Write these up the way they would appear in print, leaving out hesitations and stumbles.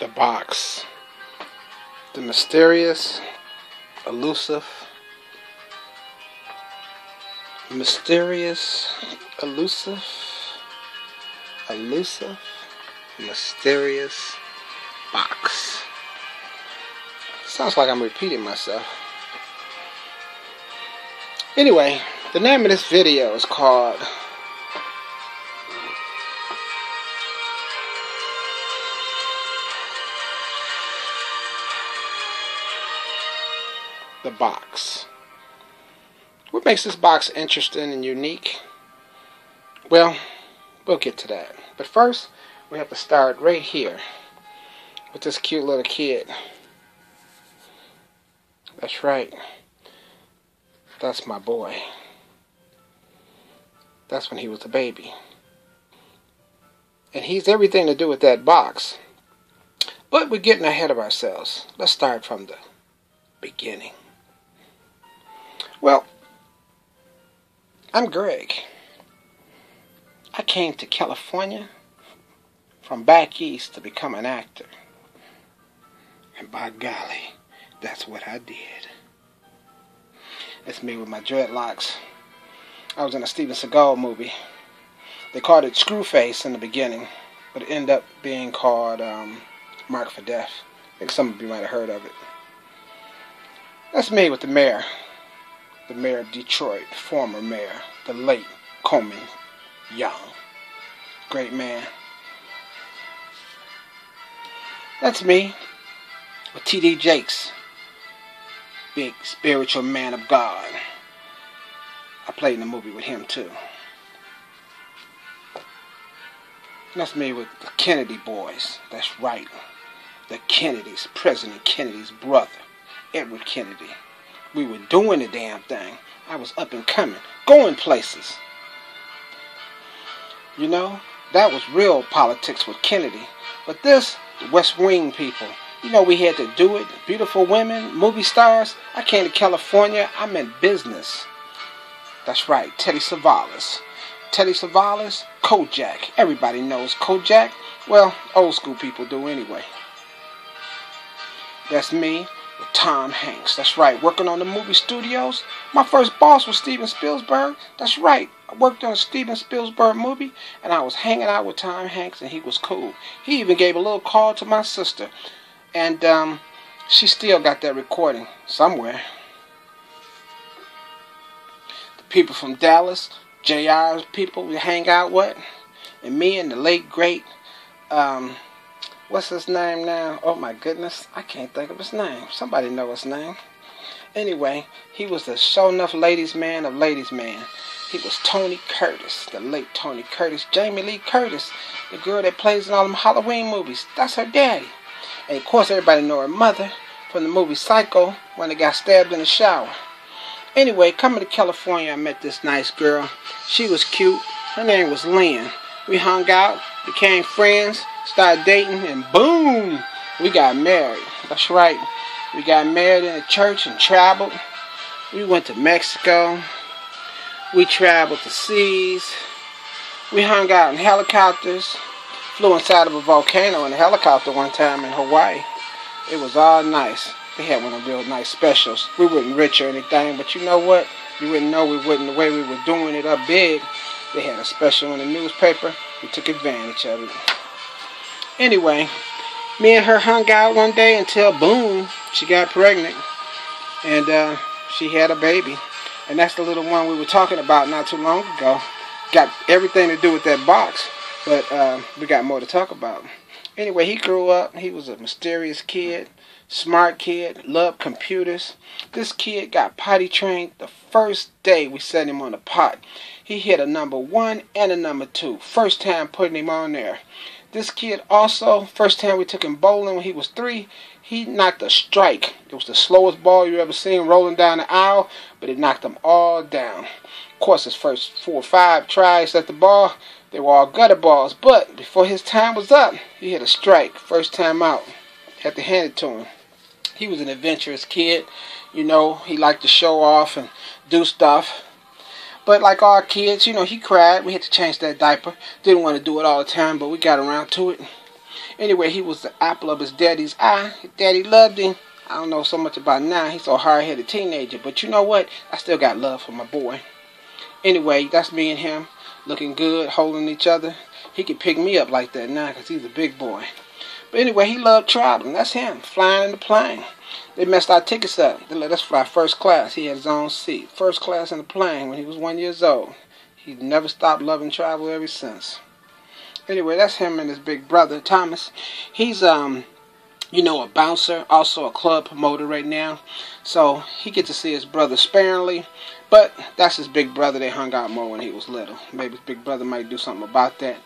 The box. The mysterious, elusive, mysterious, elusive, mysterious box. Sounds like I'm repeating myself. Anyway, the name of this video is called The Box. What makes this box interesting and unique? Well, we'll get to that. But first, we have to start right here with this cute little kid. That's right. That's my boy. That's when he was a baby. And he's everything to do with that box. But we're getting ahead of ourselves. Let's start from the beginning. Well, I'm Greg. I came to California from back east to become an actor. And by golly, that's what I did. That's me with my dreadlocks. I was in a Steven Seagal movie. They called it Screwface in the beginning, but it ended up being called Marked for Death. I think some of you might have heard of it. That's me with the mayor. The mayor of Detroit, former mayor, the late Coleman Young. Great man. That's me with T.D. Jakes, big spiritual man of God. I played in the movie with him too. That's me with the Kennedy boys. That's right. The Kennedys, President Kennedy's brother, Edward Kennedy. We were doing the damn thing. I was up and coming, going places. You know, that was real politics with Kennedy. But this, the West Wing people, you know, we had to do it. Beautiful women, movie stars. I came to California. I'm in business. That's right, Teddy Savalas. Teddy Savalas, Kojak. Everybody knows Kojak. Well, old school people do anyway. That's me with Tom Hanks. That's right, working on the movie studios. My first boss was Steven Spielberg. That's right, I worked on a Steven Spielberg movie, and I was hanging out with Tom Hanks, and he was cool. He even gave a little call to my sister, and she still got that recording somewhere. The people from Dallas, JR's people we hang out with, and me and the late great what's his name now? Oh my goodness, I can't think of his name. Somebody know his name. Anyway, he was the show enough ladies man of ladies man. He was Tony Curtis, the late Tony Curtis. Jamie Lee Curtis, the girl that plays in all them Halloween movies. That's her daddy. And of course everybody know her mother from the movie Psycho when they got stabbed in the shower. Anyway, coming to California, I met this nice girl. She was cute. Her name was Lynn. We hung out, became friends, started dating, and boom, we got married. That's right. We got married in a church and traveled. We went to Mexico. We traveled the seas. We hung out in helicopters. Flew inside of a volcano in a helicopter one time in Hawaii. It was all nice. They had one of them real nice specials. We weren't rich or anything, but you know what? You wouldn't know we wouldn't the way we were doing it up big. They had a special in the newspaper. We took advantage of it. Anyway, me and her hung out one day until, boom, she got pregnant. And she had a baby. And that's the little one we were talking about not too long ago. Got everything to do with that box. But we got more to talk about. Anyway, he grew up. He was a mysterious kid. Smart kid. Loved computers. This kid got potty trained the first day we set him on the pot. He hit a number 1 and a number 2. First time putting him on there. This kid also, first time we took him bowling when he was 3, he knocked a strike. It was the slowest ball you ever seen rolling down the aisle, but it knocked them all down. Of course, his first 4 or 5 tries at the ball, they were all gutter balls. But before his time was up, he hit a strike. First time out. Had to hand it to him. He was an adventurous kid. You know, he liked to show off and do stuff. But like all kids, you know, he cried. We had to change that diaper. Didn't want to do it all the time, but we got around to it. Anyway, he was the apple of his daddy's eye. His daddy loved him. I don't know so much about now. He's a hard-headed teenager. But you know what? I still got love for my boy. Anyway, that's me and him looking good, holding each other. He could pick me up like that now because he's a big boy. But anyway, he loved traveling. That's him, flying in the plane. They messed our tickets up. They let us fly first class. He had his own seat. First class in the plane when he was 1 year old. He never stopped loving travel ever since. Anyway, that's him and his big brother, Thomas. He's, you know, a bouncer, also a club promoter right now. So he gets to see his brother sparingly. But that's his big brother. They hung out more when he was little. Maybe his big brother might do something about that.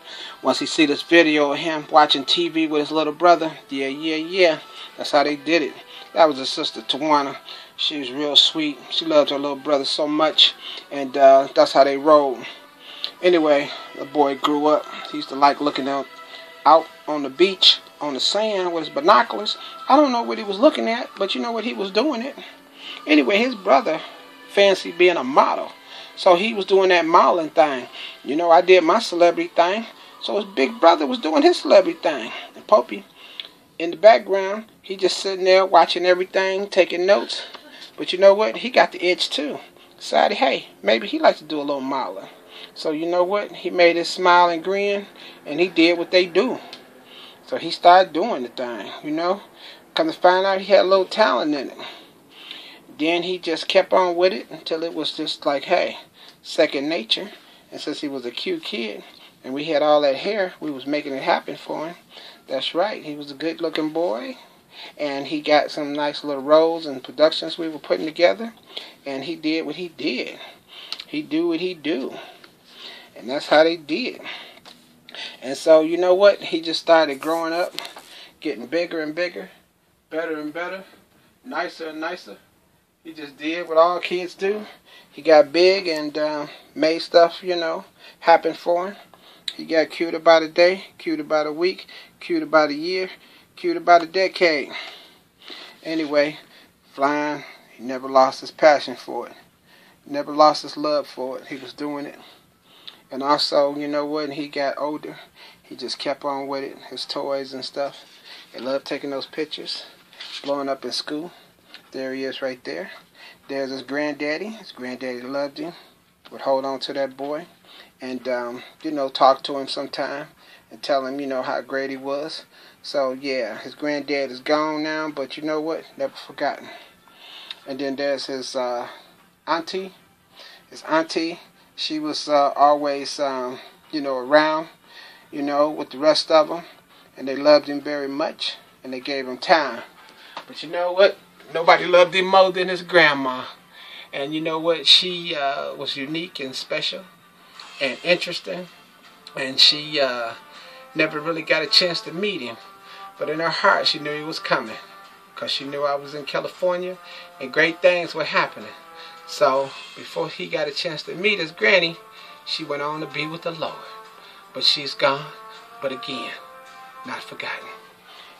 Once he see this video of him watching TV with his little brother, yeah. That's how they did it. That was his sister, Tawana. She was real sweet. She loved her little brother so much. And that's how they rolled. Anyway, the boy grew up. He used to like looking out on the beach, on the sand with his binoculars. I don't know what he was looking at, but you know what, he was doing it. Anyway, his brother fancied being a model. So he was doing that modeling thing. You know, I did my celebrity thing. So his big brother was doing his celebrity thing. And Popey, in the background, he just sitting there watching everything, taking notes. But you know what? He got the itch too. Decided, hey, maybe he likes to do a little modeling. So you know what? He made his smile and grin, and he did what they do. So he started doing the thing, you know. Come to find out, he had a little talent in it. Then he just kept on with it until it was just like, hey, second nature. And since he was a cute kid, and we had all that hair, we was making it happen for him. That's right, he was a good-looking boy. And he got some nice little roles and productions we were putting together. And he did what he did. He do what he do. And that's how they did. And so, you know what? He just started growing up, getting bigger and bigger, better and better, nicer and nicer. He just did what all kids do. He got big and made stuff, you know, happen for him. He got cuter by the day, cuter by the week, cuter by the year, cuter by the decade. Anyway, flying, he never lost his passion for it. Never lost his love for it. He was doing it. And also, you know what, when he got older, he just kept on with it, his toys and stuff. He loved taking those pictures, blowing up in school. There he is right there. There's his granddaddy. His granddaddy loved him, would hold on to that boy and, you know, talk to him sometime and tell him, you know, how great he was. So, yeah, his granddad is gone now, but you know what, never forgotten. And then there's his auntie. His auntie, she was always, you know, around, you know, with the rest of them. And they loved him very much, and they gave him time. But you know what? Nobody loved him more than his grandma. And you know what? She was unique and special and interesting. And she never really got a chance to meet him. But in her heart, she knew he was coming. Because she knew I was in California and great things were happening. So before he got a chance to meet his granny, she went on to be with the Lord. But she's gone, but again, not forgotten.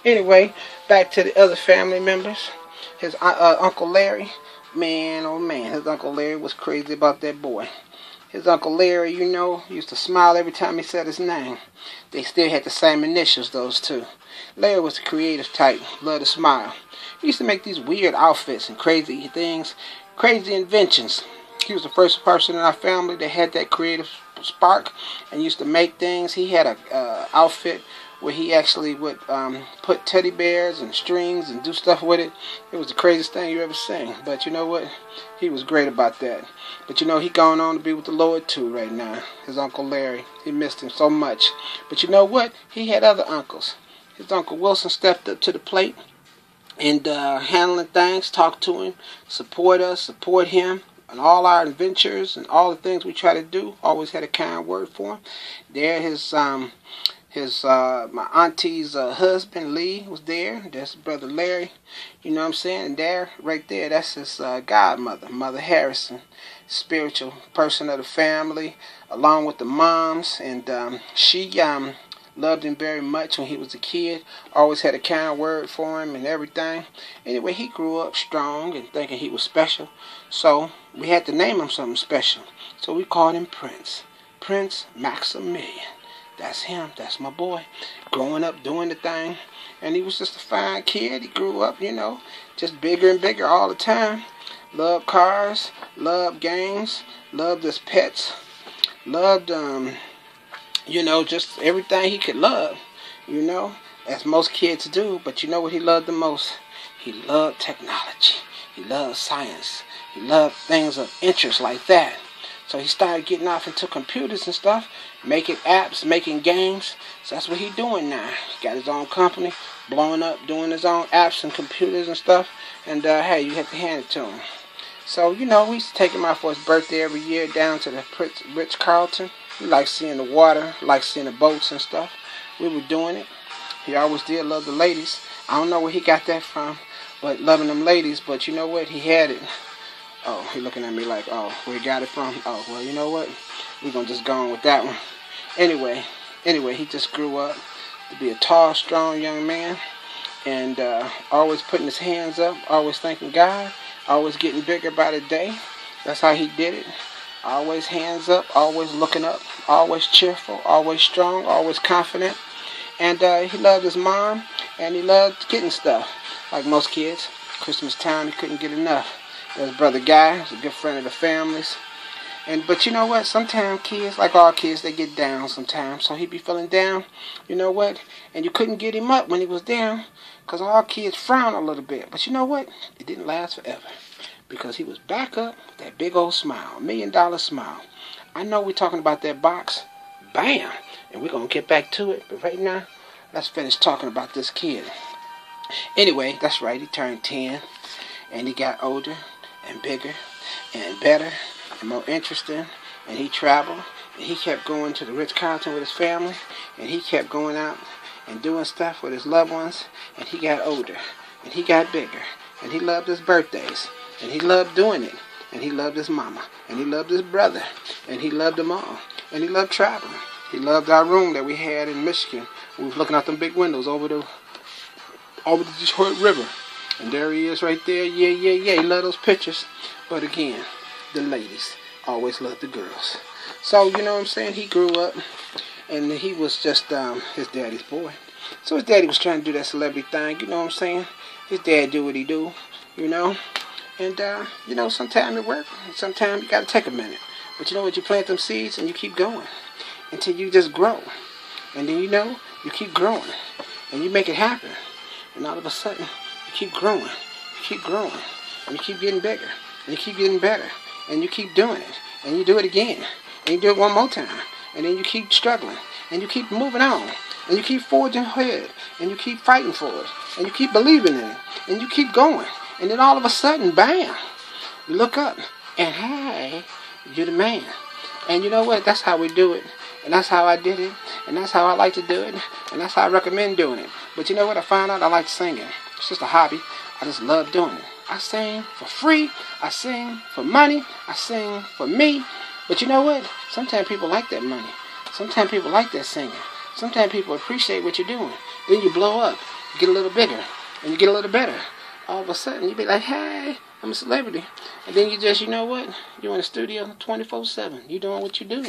Anyway, back to the other family members. His Uncle Larry, man, oh man, his Uncle Larry was crazy about that boy. His Uncle Larry, you know, used to smile every time he said his name. They still had the same initials, those two. Larry was the creative type, loved to smile. He used to make these weird outfits and crazy things, crazy inventions. He was the first person in our family that had that creative spark and used to make things. He had a outfit where he actually would put teddy bears and strings and do stuff with it. It was the craziest thing you ever seen. But you know what? He was great about that. But you know, he going on to be with the Lord too right now. His Uncle Larry. He missed him so much. But you know what? He had other uncles. His Uncle Wilson stepped up to the plate and handling things, talked to him, support us, support him. And all our adventures and all the things we try to do, always had a kind word for him. There, my auntie's husband, Lee, was there. That's his brother Larry. You know what I'm saying? And there, right there, that's his godmother, Mother Harrison, spiritual person of the family, along with the moms. And she loved him very much when he was a kid. Always had a kind word for him and everything. Anyway, he grew up strong and thinking he was special. So we had to name him something special. So we called him Prince. Prince Maximilian. That's him. That's my boy. Growing up, doing the thing. And he was just a fine kid. He grew up, just bigger and bigger all the time. Loved cars, loved games, loved his pets, loved, just everything he could love, as most kids do. But you know what he loved the most? He loved technology. He loved science. He loved things of interest like that. So he started getting off into computers and stuff, making apps, making games. So that's what he's doing now. He got his own company, blowing up, doing his own apps and computers and stuff. And, hey, you have to hand it to him. So, we used to take him out for his birthday every year down to the Ritz-Carlton. We liked seeing the water, liked seeing the boats and stuff. We were doing it. He always did love the ladies. I don't know where he got that from, but loving them ladies. But you know what? He had it. Oh, he looking at me like, oh, where he got it from? Oh, well, you know what? We're going to just go on with that one. Anyway, he just grew up to be a tall, strong young man. And always putting his hands up, always thanking God, always getting bigger by the day. That's how he did it. Always hands up, always looking up, always cheerful, always strong, always confident. And he loved his mom, and he loved getting stuff. Like most kids, Christmas time, he couldn't get enough. There's brother Guy, who's a good friend of the family's. But you know what? Sometimes kids, like all kids, they get down sometimes. So he'd be feeling down, you know what? And you couldn't get him up when he was down, because all kids frown a little bit. But you know what? It didn't last forever, because he was back up with that big old smile, $1 million smile. I know we're talking about that box. Bam! And we're going to get back to it. But right now, let's finish talking about this kid. Anyway, that's right. He turned 10, and he got older and bigger and better and more interesting, and he traveled, and he kept going to the Ritz-Carlton with his family, and he kept going out and doing stuff with his loved ones, and he got older, and he got bigger, and he loved his birthdays, and he loved doing it, and he loved his mama, and he loved his brother, and he loved them all, and he loved traveling. He loved our room that we had in Michigan. We was looking out them big windows over the Detroit River. And there he is right there. Yeah. He loved those pictures. But again, the ladies always loved the girls. So, you know what I'm saying? He grew up, and he was just his daddy's boy. So his daddy was trying to do that celebrity thing. You know what I'm saying? His dad do what he do, And, sometimes it works. Sometimes you got to take a minute. But you know what? You plant them seeds, and you keep going until you just grow. And then, you keep growing. And you make it happen. And all of a sudden, you keep growing. You keep growing. And you keep getting bigger. And you keep getting better. And you keep doing it. And you do it again. And you do it one more time. And then you keep struggling. And you keep moving on. And you keep forging ahead. And you keep fighting for it. And you keep believing in it. And you keep going. And then all of a sudden, bam! You look up. And hey, you're the man. And you know what? That's how we do it. And that's how I did it. And that's how I like to do it. And that's how I recommend doing it. But you know what? I found out I like singing. It's just a hobby. I just love doing it. I sing for free. I sing for money. I sing for me. But you know what? Sometimes people like that money. Sometimes people like that singing. Sometimes people appreciate what you're doing. Then you blow up. You get a little bigger. And you get a little better. All of a sudden, you be like, hey, I'm a celebrity. And then you just, you know what? You're in the studio 24/7. You're doing what you do.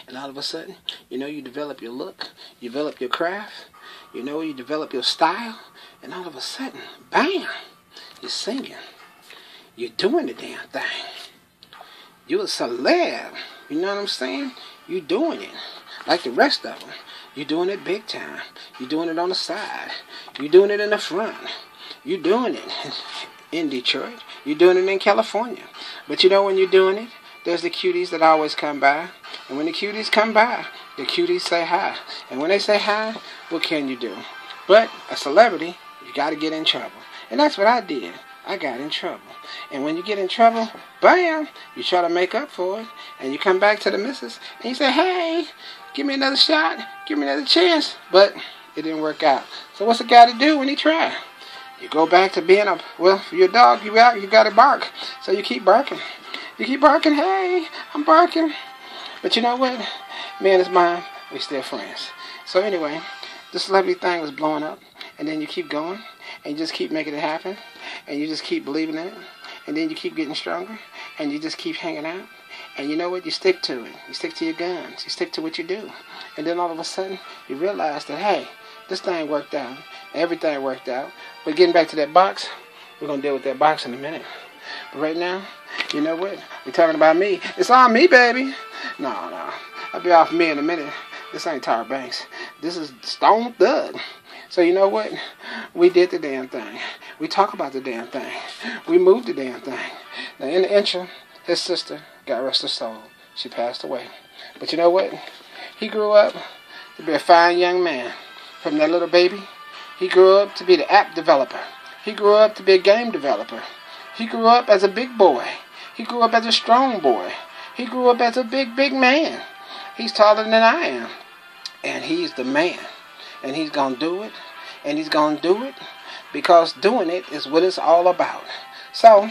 And all of a sudden, you develop your look, you develop your craft, you develop your style, and all of a sudden, bam, you're singing. You're doing the damn thing. You're a celeb. You know what I'm saying? You're doing it like the rest of them. You're doing it big time. You're doing it on the side. You're doing it in the front. You're doing it in Detroit. You're doing it in California. But when you're doing it, there's the cuties that always come by. And when the cuties come by, the cuties say hi. And when they say hi, what can you do? But a celebrity, you got to get in trouble. And that's what I did. I got in trouble. And when you get in trouble, bam, you try to make up for it. And you come back to the missus and you say, hey, give me another shot. Give me another chance. But it didn't work out. So what's a guy to do when he tries? You go back to being for your dog, you got to bark. So you keep barking. You keep barking, hey, I'm barking. But you know what? Me and his mom, we still friends. So anyway, the celebrity thing was blowing up. And then you keep going. And you just keep making it happen. And you just keep believing in it. And then you keep getting stronger. And you just keep hanging out. And you know what? You stick to it. You stick to your guns. You stick to what you do. And then all of a sudden, you realize that, hey, this thing worked out. Everything worked out. But getting back to that box, we're going to deal with that box in a minute. But right now, you know what? We're talking about me. It's on me, baby. No. I'll be off me in a minute. This ain't Tyra Banks. This is Stone Thug. So you know what? We did the damn thing. We talk about the damn thing. We moved the damn thing. Now in the intro, his sister, God rest her soul, she passed away. But you know what? He grew up to be a fine young man. From that little baby, he grew up to be the app developer. He grew up to be a game developer. He grew up as a big boy. He grew up as a strong boy. He grew up as a big man. He's taller than I am. And he's the man. And he's going to do it. And he's going to do it because doing it is what it's all about. So,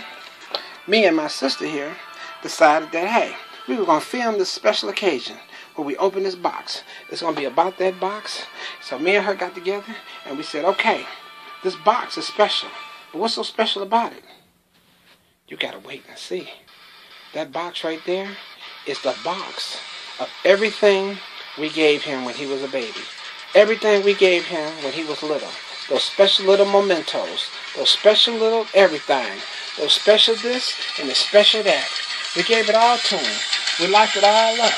me and my sister here decided that, hey, we were going to film this special occasion where we open this box. It's going to be about that box. So me and her got together and we said, okay, this box is special. But what's so special about it? You got to wait and see. That box right there is the box of everything we gave him when he was a baby. Everything we gave him when he was little. Those special little mementos. Those special little everything. Those special this and the special that. We gave it all to him. We locked it all up.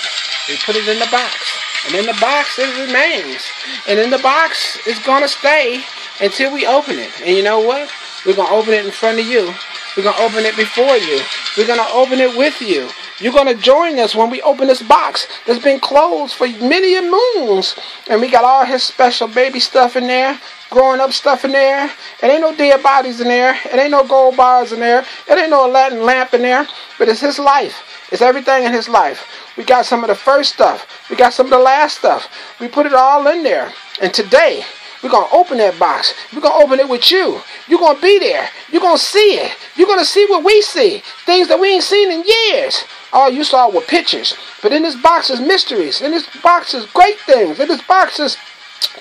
We put it in the box. And in the box it remains. And in the box it's going to stay until we open it. And you know what? We're going to open it in front of you. We're going to open it before you. We're going to open it with you. You're going to join us when we open this box that's been closed for many a moons. And we got all his special baby stuff in there, growing up stuff in there. It ain't no dead bodies in there. It ain't no gold bars in there. It ain't no Aladdin lamp in there. But it's his life. It's everything in his life. We got some of the first stuff. We got some of the last stuff. We put it all in there. And today, we're going to open that box. We're going to open it with you. You're going to be there. You're going to see it. You're going to see what we see. Things that we ain't seen in years. All you saw were pictures. But in this box is mysteries. In this box is great things. In this box is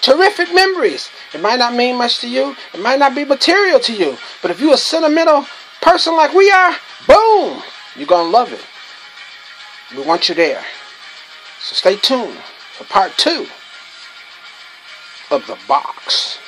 terrific memories. It might not mean much to you. It might not be material to you. But if you're a sentimental person like we are, boom, you're going to love it. We want you there. So stay tuned for part 2 of the box.